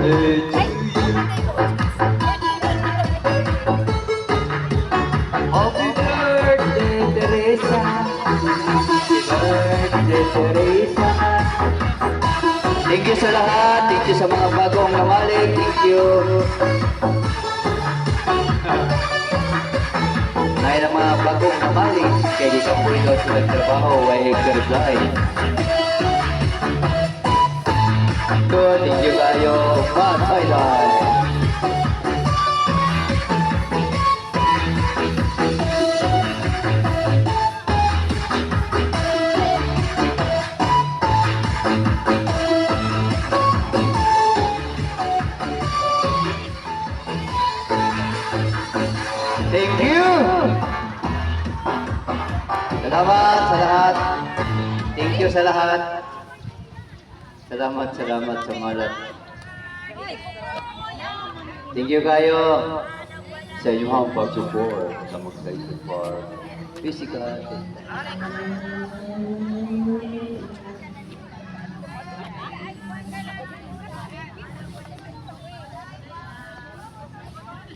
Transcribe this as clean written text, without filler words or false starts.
Happy birthday, Teresa. Happy birthday, Teresa. Thank you sa lahat. Thank you sa mga bagong namalig. Thank you. Ngayon ang mga bagong namalig. Kaya di ka po ikaw sa nagtrabaho. Ay exercise. Good. Thank you kayo. Bye-bye. Thank you! Salamat sa lahat. Thank you sa lahat. Salamat sa malat. Thank you kayo sa inyong pag-support sa Magsaysay Park. Physical.